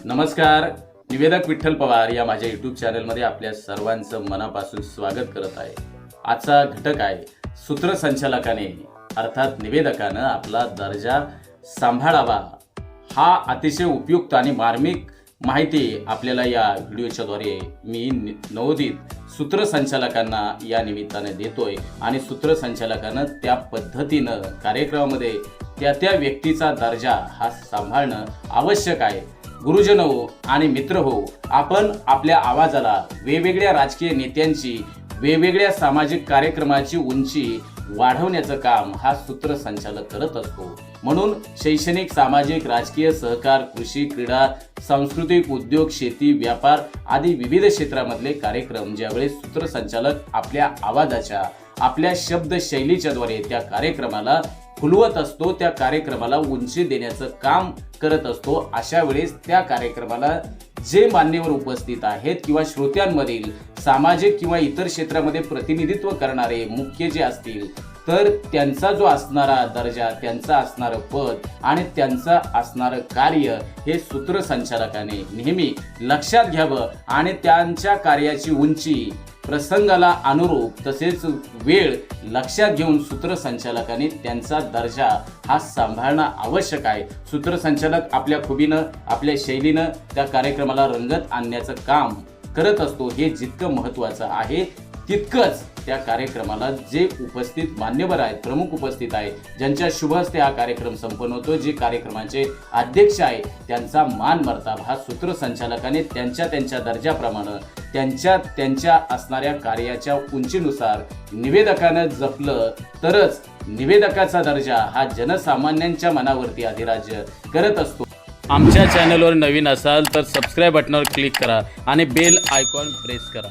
नमस्कार. निवेदक विठ्ठल पवार या माझ्या यूट्यूब चॅनलमध्ये आपल्या सर्वांचं मनापासून स्वागत करत आहे. आजचा घटक आहे सूत्रसंचालकाने अर्थात निवेदकानं आपला दर्जा सांभाळावा. हा अतिशय उपयुक्त आणि मार्मिक माहिती आपल्याला या व्हिडिओच्याद्वारे मी नवोदित सूत्रसंचालकांना या निमित्ताने देतोय आणि सूत्रसंचालकानं त्या पद्धतीनं कार्यक्रमामध्ये त्या व्यक्तीचा दर्जा हा सांभाळणं आवश्यक आहे. गुरुजन हो आणि मित्र हो, आपण आपल्या आवाजाला वेगवेगळ्या राजकीय नेत्यांची वेगवेगळ्या सामाजिक कार्यक्रमाची उंची वाढवण्याचं काम हा सूत्रसंचालक करत असतो. म्हणून शैक्षणिक, सामाजिक, राजकीय, सहकार, कृषी, क्रीडा, सांस्कृतिक, उद्योग, शेती, व्यापार आदी विविध क्षेत्रामधले कार्यक्रम ज्यावेळेस सूत्रसंचालक आपल्या आवाजाच्या, आपल्या शब्दशैलीच्याद्वारे त्या कार्यक्रमाला फुलवत असतो, त्या कार्यक्रमाला उंची देण्याचं काम करत असतो, अशा वेळेस त्या कार्यक्रमाला जे मान्यवर उपस्थित आहेत किंवा श्रोत्यांमधील सामाजिक किंवा इतर क्षेत्रामध्ये प्रतिनिधित्व करणारे मुख्य जे असतील तर त्यांचा जो असणारा दर्जा, त्यांचा असणारं पद आणि त्यांचं असणारं कार्य हे सूत्रसंचालकाने नेहमी लक्षात घ्यावं आणि त्यांच्या कार्याची उंची प्रसंगाला अनुरूप तसेच वेळ लक्षात घेऊन सूत्रसंचालकाने त्यांचा दर्जा हा सांभाळणं आवश्यक आहे. सूत्रसंचालक आपल्या खुबीनं, आपल्या शैलीनं त्या कार्यक्रमाला रंगत आणण्याचं काम करत असतो. हे जितकं महत्त्वाचं आहे तितकंच त्या कार्यक्रमाला जे उपस्थित मान्यवर आहेत, प्रमुख उपस्थित आहेत, ज्यांच्या शुभ हस्ते हा कार्यक्रम संपन्न होतो, जे कार्यक्रमाचे अध्यक्ष आहे, त्यांचा मान मर्तबा हा सूत्रसंचालकाने त्यांच्या दर्जाप्रमाणे त्यांच्या असणाऱ्या कार्याच्या उंचीनुसार निवेदकानं जपलं तरच निवेदकाचा दर्जा हा जनसामान्यांच्या मनावरती अधिराज्य करत असतो. आमच्या चॅनलवर नवीन असाल तर सबस्क्राईब बटनावर क्लिक करा आणि बेल आयकॉन प्रेस करा.